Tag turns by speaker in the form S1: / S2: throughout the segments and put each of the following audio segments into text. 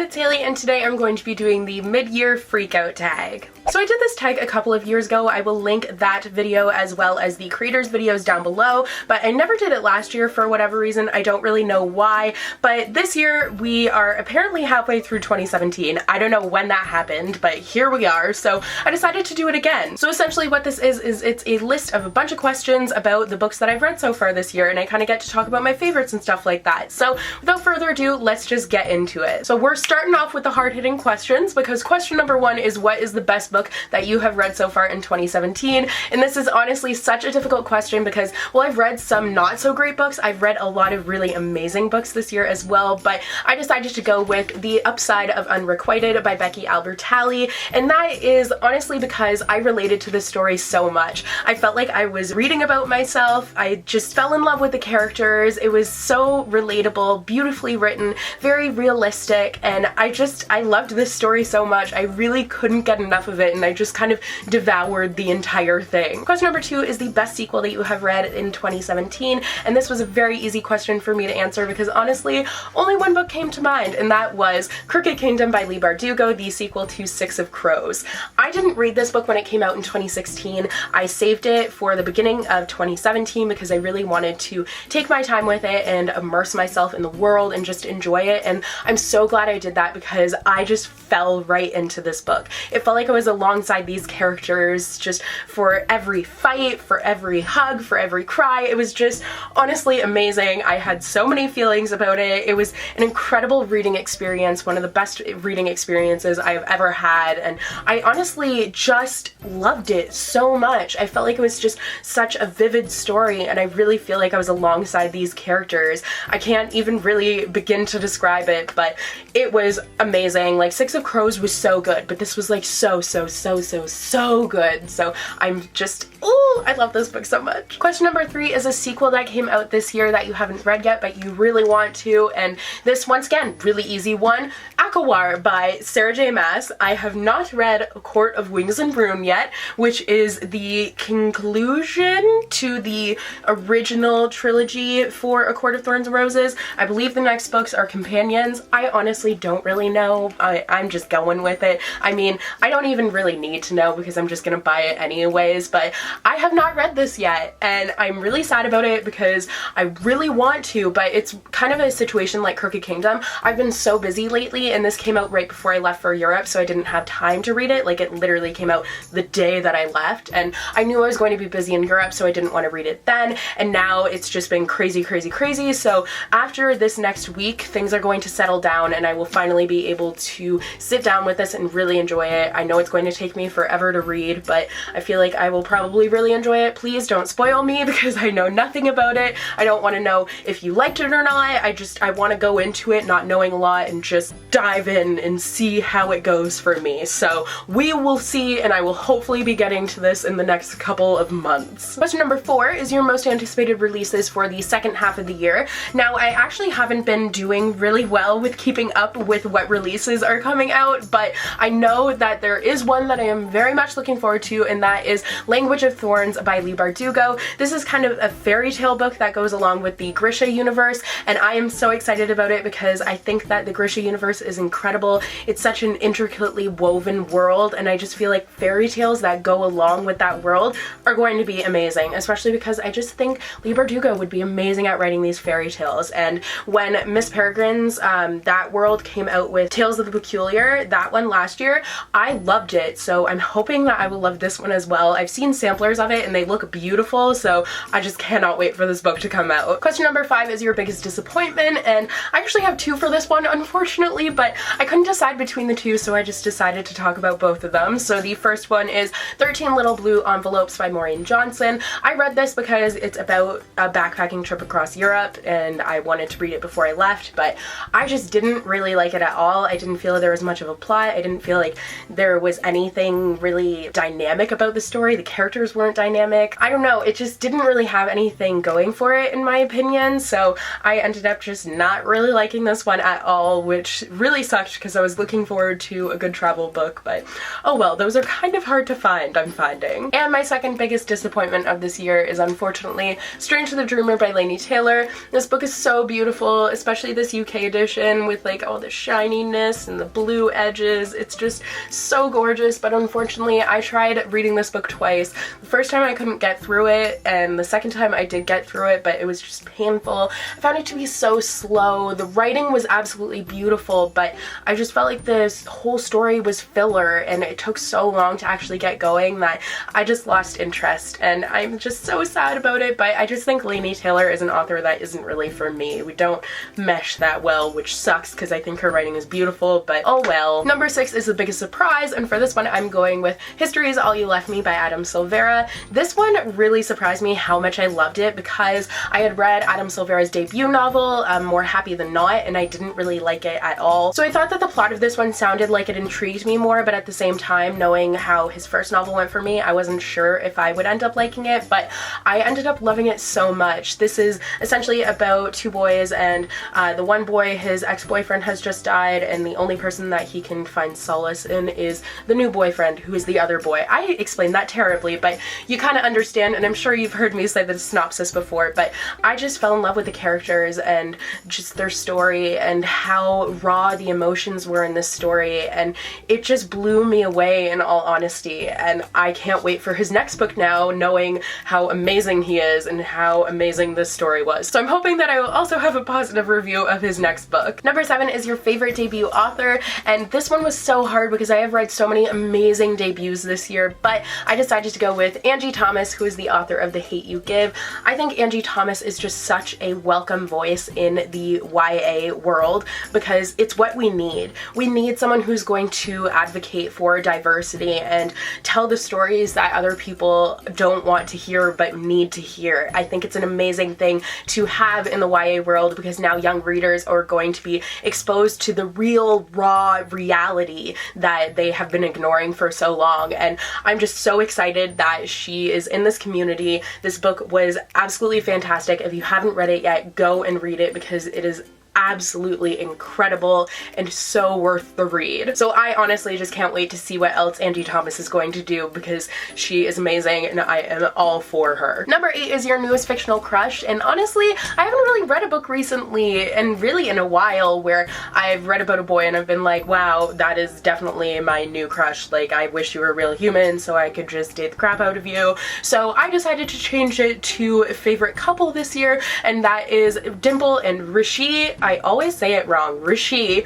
S1: everyone, it's Hailey, and today I'm going to be doing the mid-year freakout tag. So I did this tag a couple of years ago. I will link that video as well as the creators videos down below, but I never did it last year for whatever reason. I don't really know why, but this year we are apparently halfway through 2017. I don't know when that happened, but here we are, so I decided to do it again. So essentially what this is it's a list of a bunch of questions about the books that I've read so far this year, and I kind of get to talk about my favorites and stuff like that. So without further ado, let's just get into it. So we're starting off with the hard-hitting questions, because question number one is, what is the best book that you have read so far in 2017? And this is honestly such a difficult question because, well, I've read some not so great books. I've read a lot of really amazing books this year as well, but I decided to go with The Upside of Unrequited by Becky Albertalli, and that is honestly because I related to this story so much. I felt like I was reading about myself. I just fell in love with the characters. It was so relatable, beautifully written, very realistic, and I loved this story so much. I really couldn't get enough of it, and I just kind of devoured the entire thing. Question number two is the best sequel that you have read in 2017, and this was a very easy question for me to answer because honestly, only one book came to mind, and that was Crooked Kingdom by Leigh Bardugo, the sequel to Six of Crows. I didn't read this book when it came out in 2016. I saved it for the beginning of 2017 because I really wanted to take my time with it and immerse myself in the world and just enjoy it, and I'm so glad I did that because I just fell right into this book. It felt like I was alongside these characters just for every fight, for every hug, for every cry. It was just honestly amazing. I had so many feelings about it. It was an incredible reading experience, one of the best reading experiences I've ever had, and I honestly just loved it so much. I felt like it was just such a vivid story, and I really feel like I was alongside these characters. I can't even really begin to describe it, but it was amazing. Like, Six of Crows was so good, but this was like so good. So I'm just, ooh, I love this book so much. Question number three is a sequel that came out this year that you haven't read yet, but you really want to, and this, once again, really easy one, Akawar by Sarah J. Maas. I have not read A Court of Wings and Broom yet, which is the conclusion to the original trilogy for A Court of Thorns and Roses. I believe the next books are companions. I honestly don't really know. I'm just going with it. I mean, I don't even really need to know because I'm just gonna buy it anyways, but I have not read this yet, and I'm really sad about it because I really want to, but it's kind of a situation like Crooked Kingdom. I've been so busy lately, and this came out right before I left for Europe, so I didn't have time to read it. Like, it literally came out the day that I left, and I knew I was going to be busy in Europe, so I didn't want to read it then, and now it's just been crazy, so after this next week, things are going to settle down, and I will finally be able to sit down with this and really enjoy it. I know it's going to take me forever to read, but I feel like I will probably really enjoy it. Please don't spoil me because I know nothing about it. I don't want to know if you liked it or not. I want to go into it not knowing a lot and just dive in and see how it goes for me. So we will see, and I will hopefully be getting to this in the next couple of months. Question number four is your most anticipated releases for the second half of the year. Now, I actually haven't been doing really well with keeping up with what releases are coming out, but I know that there is one that I am very much looking forward to, and that is Language of Thorns by Leigh Bardugo. This is kind of a fairy tale book that goes along with the Grisha universe, and I am so excited about it because I think that the Grisha universe is incredible. It's such an intricately woven world, and I just feel like fairy tales that go along with that world are going to be amazing, especially because I just think Leigh Bardugo would be amazing at writing these fairy tales. And when Miss Peregrine's that world came out with Tales of the Peculiar, that one last year, I loved it, so I'm hoping that I will love this one as well. I've seen samplers of it and they look beautiful, so I just cannot wait for this book to come out. Question number five is your biggest disappointment, and I actually have two for this one, unfortunately, but I couldn't decide between the two, so I just decided to talk about both of them. So the first one is 13 Little Blue Envelopes by Maureen Johnson. I read this because it's about a backpacking trip across Europe, and I wanted to read it before I left, but I just didn't really like it at all. I didn't feel there was much of a plot. I didn't feel like there was anything really dynamic about the story. The characters weren't dynamic. I don't know, it just didn't really have anything going for it in my opinion, so I ended up just not really liking this one at all, which really sucked because I was looking forward to a good travel book, but oh well, those are kind of hard to find, I'm finding. And my second biggest disappointment of this year is unfortunately Strange the Dreamer by Laini Taylor. This book is so beautiful, especially this UK edition with like all the shininess and the blue edges. It's just so gorgeous, but unfortunately I tried reading this book twice. The first time I couldn't get through it, and the second time I did get through it, but it was just painful. I found it to be so slow. The writing was absolutely beautiful, but I just felt like this whole story was filler and it took so long to actually get going that I just lost interest, and I'm just so sad about it. But I just think Laini Taylor is an author that isn't really for me. We don't mesh that well, which sucks because I think her writing is beautiful, but oh well. Number 6 is the biggest surprise, and for this one I'm going with History Is All You Left Me by Adam Silvera. This one really surprised me how much I loved it because I had read Adam Silvera's debut novel, More Happy Than Not, and I didn't really like it at all. So I thought that the plot of this one sounded like it intrigued me more, but at the same time, knowing how his first novel went for me, I wasn't sure if I would end up liking it, but I ended up loving it so much. This is essentially about two boys, and the one boy, his ex-boyfriend has just died, and the only person that he can find solace in is the new boyfriend, who is the other boy. I explained that terribly, but you kind of understand, and I'm sure you've heard me say the synopsis before, but I just fell in love with the characters and just their story and how raw the emotions were in this story, and it just blew me away in all honesty, and I can't wait for his next book now, knowing how amazing he is and how amazing this story was. So I'm hoping that I will also have a positive review of his next book. Number 7 is your favorite debut author, and this one was so hard because I have read so many amazing debuts this year, but I decided to go with Angie Thomas, who is the author of The Hate U Give. I think Angie Thomas is just such a welcome voice in the YA world because it's what we need. We need someone who's going to advocate for diversity and tell the stories that other people don't want to hear but need to hear. I think it's an amazing thing to have in the YA world because now young readers are going to be exposed to the real raw reality that they have been ignoring for so long, and I'm just so excited that she is in this community. This book was absolutely fantastic. If you haven't read it yet, go and read it because it is absolutely incredible and so worth the read. So I honestly just can't wait to see what else Angie Thomas is going to do because she is amazing and I am all for her. Number 8 is your newest fictional crush, and honestly I haven't really read a book recently and really in a while where I've read about a boy and I've been like, wow, that is definitely my new crush. Like, I wish you were a real human so I could just date the crap out of you. So I decided to change it to favorite couple this year, and that is Dimple and Rishi. I always say it wrong, Rishi,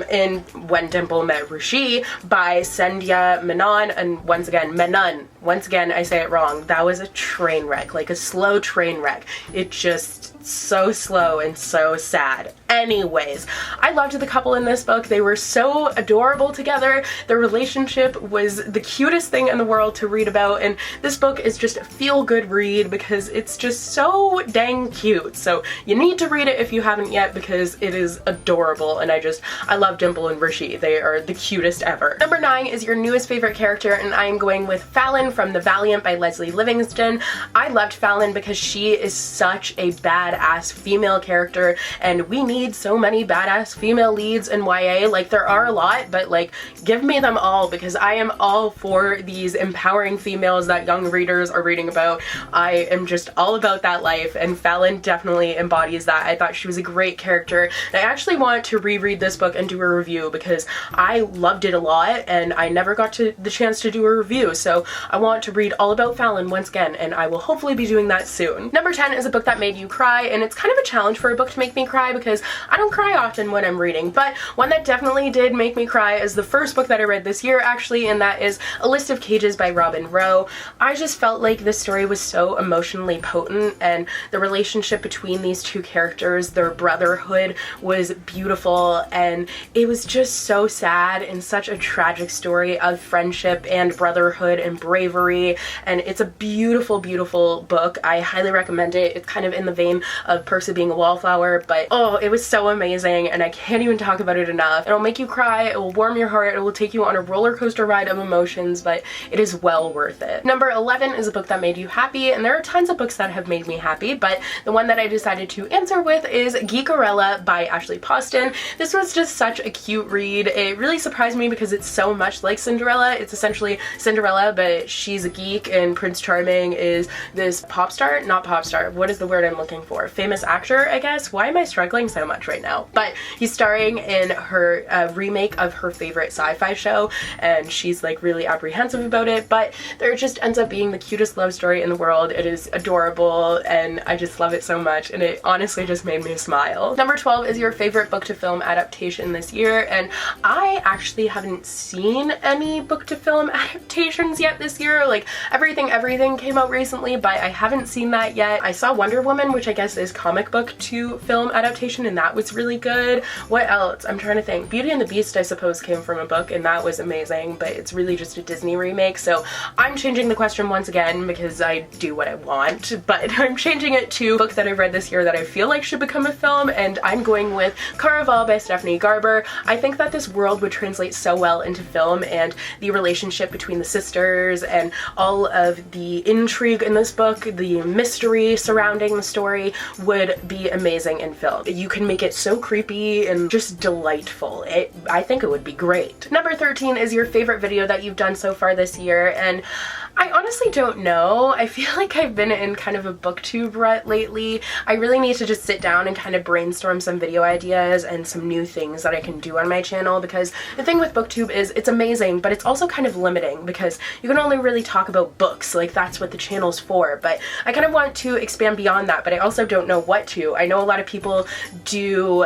S1: in When Dimple Met Rishi by Sandhya Menon, and once again, Menon. Once again, I say it wrong. That was a train wreck, like a slow train wreck. It just so slow and so sad. Anyways, I loved the couple in this book. They were so adorable together. Their relationship was the cutest thing in the world to read about, and this book is just a feel-good read because it's just so dang cute. So you need to read it if you haven't yet because it is adorable, and I love Dimple and Rishi. They are the cutest ever. Number 9 is your newest favorite character, and I am going with Fallon from The Valiant by Leslie Livingston. I loved Fallon because she is such a badass female character, and we need so many badass female leads in YA. Like, there are a lot, but like, give me them all because I am all for these empowering females that young readers are reading about. I am just all about that life, and Fallon definitely embodies that. I thought she was a great character, and I actually want to reread this book and do a review because I loved it a lot and I never got the chance to do a review, so I want to read all about Fallon once again, and I will hopefully be doing that soon. Number 10 is a book that made you cry, and it's kind of a challenge for a book to make me cry because I don't cry often when I'm reading, but one that definitely did make me cry is the first book that I read this year actually, and that is A List of Cages by Robin Rowe. I just felt like this story was so emotionally potent, and the relationship between these two characters, their brotherhood, was beautiful, and it was just so sad and such a tragic story of friendship and brotherhood and bravery, and it's a beautiful, beautiful book. I highly recommend it. It's kind of in the vein of Percy Being a Wallflower, but oh, it was was so amazing and I can't even talk about it enough. It'll make you cry, it will warm your heart, it will take you on a roller coaster ride of emotions, but it is well worth it. Number 11 is a book that made you happy, and there are tons of books that have made me happy, but the one that I decided to answer with is Geekarella by Ashley Poston. This was just such a cute read. It really surprised me because it's so much like Cinderella. It's essentially Cinderella, but she's a geek and Prince Charming is this pop star, not pop star, what is the word I'm looking for? Famous actor, I guess? Why am I struggling so much right now? But he's starring in her remake of her favorite sci-fi show, and she's like really apprehensive about it, but there just ends up being the cutest love story in the world. It is adorable and I just love it so much, and it honestly just made me smile. Number 12 is your favorite book to film adaptation this year, and I actually haven't seen any book to film adaptations yet this year. Like Everything came out recently, but I haven't seen that yet. I saw Wonder Woman, which I guess is comic book to film adaptation, and that was really good. What else? I'm trying to think. Beauty and the Beast, I suppose, came from a book, and that was amazing, but it's really just a Disney remake, so I'm changing the question once again because I do what I want, but I'm changing it to a book that I've read this year that I feel like should become a film, and I'm going with Caraval by Stephanie Garber. I think that this world would translate so well into film, and the relationship between the sisters and all of the intrigue in this book, the mystery surrounding the story would be amazing in film. You can make it so creepy and just delightful. I think it would be great. Number 13 is your favorite video that you've done so far this year, and I honestly don't know. I feel like I've been in kind of a booktube rut lately. I really need to just sit down and kind of brainstorm some video ideas and some new things that I can do on my channel, because the thing with booktube is it's amazing, but it's also kind of limiting because you can only really talk about books. Like, that's what the channel's for, but I kind of want to expand beyond that, but I also don't know what to. I know a lot of people do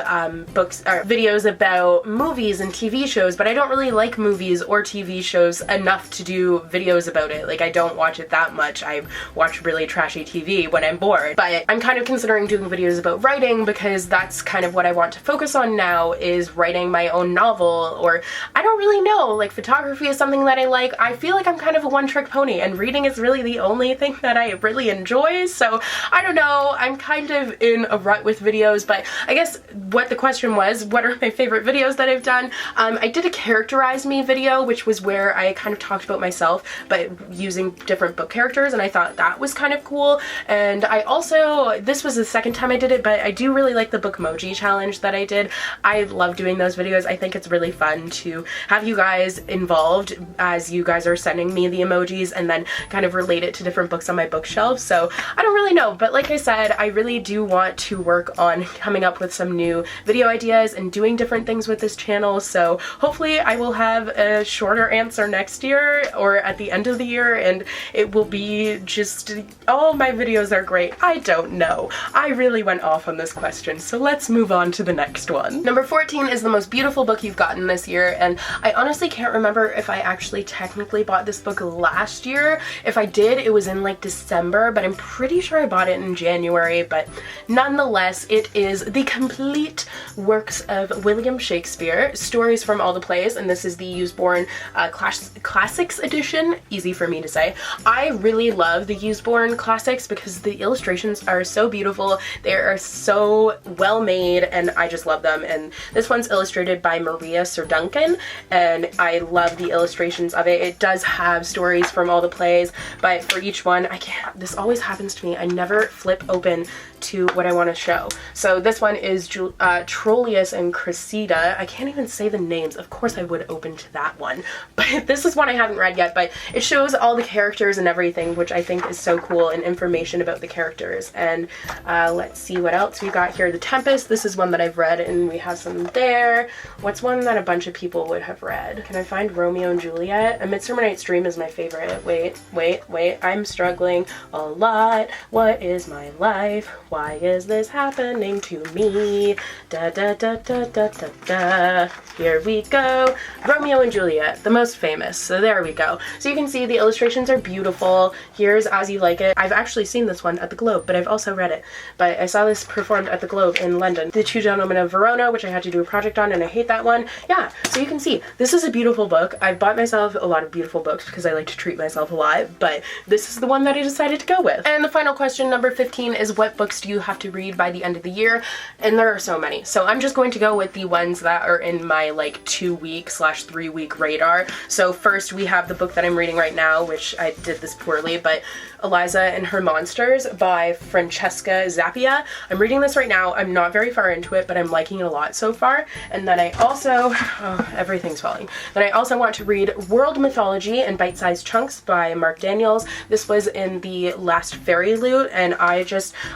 S1: books or videos about movies and TV shows, but I don't really like movies or TV shows enough to do videos about it. Like, I don't watch it that much. I watch really trashy TV when I'm bored, but I'm kind of considering doing videos about writing because that's kind of what I want to focus on now, is writing my own novel, or I don't really know, like photography is something that I like. I feel like I'm kind of a one-trick pony, and reading is really the only thing that I really enjoy, so I don't know. I'm kind of in a rut with videos, but I guess what the question was, what are my favorite videos that I've done? I did a Characterize Me video, which was where I kind of talked about myself, but using different book characters, and I thought that was kind of cool. And I also, this was the second time I did it, but I do really like the Bookmoji challenge that I did. I love doing those videos. I think it's really fun to have you guys involved as you guys are sending me the emojis and then kind of relate it to different books on my bookshelf. So I don't really know, but like I said, I really do want to work on coming up with some new video ideas and doing different things with this channel. So hopefully I will have a shorter answer next year or at the end of the year, and it will be just, all my videos are great. I don't know. I really went off on this question, so let's move on to the next one. Number 14 is the most beautiful book you've gotten this year, and I honestly can't remember if I actually technically bought this book last year. If I did, it was in like December, but I'm pretty sure I bought it in January, but nonetheless, it is The Complete Works of William Shakespeare, Stories from All the Plays, and this is the Usborne Classics edition. Easy for me to say. I really love the Usborne Classics because the illustrations are so beautiful. They are so well made, and I just love them. And this one's illustrated by Maria Sir Duncan, and I love the illustrations of it. It does have stories from all the plays, but for each one, this always happens to me. I never flip open to what I want to show. So this one is Troilus and Cressida. I can't even say the names. Of course I would open to that one, but this is one I haven't read yet, but it shows all the characters and everything, which I think is so cool, and information about the characters. And let's see what else we got here. The Tempest, this is one that I've read, and we have some there. What's one that a bunch of people would have read? Can I find Romeo and Juliet? A Midsummer Night's Dream is my favorite. Wait, I'm struggling a lot. What is my life? Why is this happening to me? Da da da da da da da. Here we go. Romeo and Juliet, the most famous. So there we go. So you can see the illustrations are beautiful. Here's As You Like It. I've actually seen this one at the Globe, but I've also read it. But I saw this performed at the Globe in London. The Two Gentlemen of Verona, which I had to do a project on, and I hate that one. Yeah, so you can see, this is a beautiful book. I've bought myself a lot of beautiful books because I like to treat myself a lot, but this is the one that I decided to go with. And the final question, number 15, is what books do you have to read by the end of the year? And there are so many. So I'm just going to go with the ones that are in my like 2-week/3-week radar. So first we have the book that I'm reading right now, which I did this poorly, but Eliza and Her Monsters by Francesca Zappia. I'm reading this right now. I'm not very far into it, but I'm liking it a lot so far. And then I also, oh, everything's falling. Then I also want to read World Mythology in Bite-Sized Chunks by Mark Daniels. This was in the last Fairy Loot, and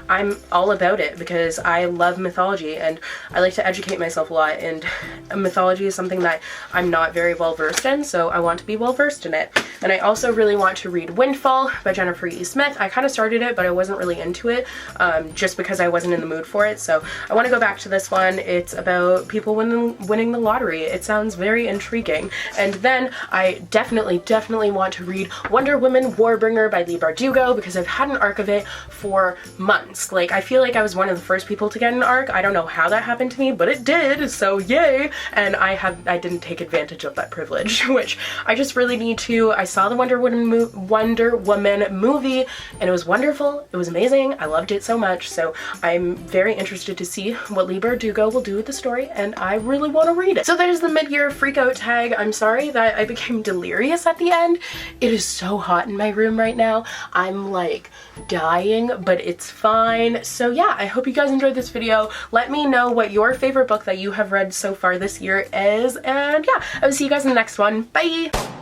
S1: I'm all about it because I love mythology and I like to educate myself a lot, and mythology is something that I'm not very well versed in, so I want to be well versed in it. And I also really want to read Windfall by Jennifer E. Smith. I kind of started it, but I wasn't really into it just because I wasn't in the mood for it, so I want to go back to this one. It's about people winning the lottery. It sounds very intriguing. And then I definitely want to read Wonder Woman Warbringer by Leigh Bardugo because I've had an arc of it for months. Like, I feel like I was one of the first people to get an arc. I don't know how that happened to me, but it did, so yay! And I didn't take advantage of that privilege, which I just really need to. I saw the Wonder Woman movie, and it was wonderful. It was amazing. I loved it so much, so I'm very interested to see what Leigh Bardugo will do with the story, and I really want to read it. So there's the mid-year freakout tag. I'm sorry that I became delirious at the end. It is so hot in my room right now. I'm like dying, but it's fine. So yeah, I hope you guys enjoyed this video. Let me know what your favorite book that you have read so far this year is, and yeah, I will see you guys in the next one. Bye!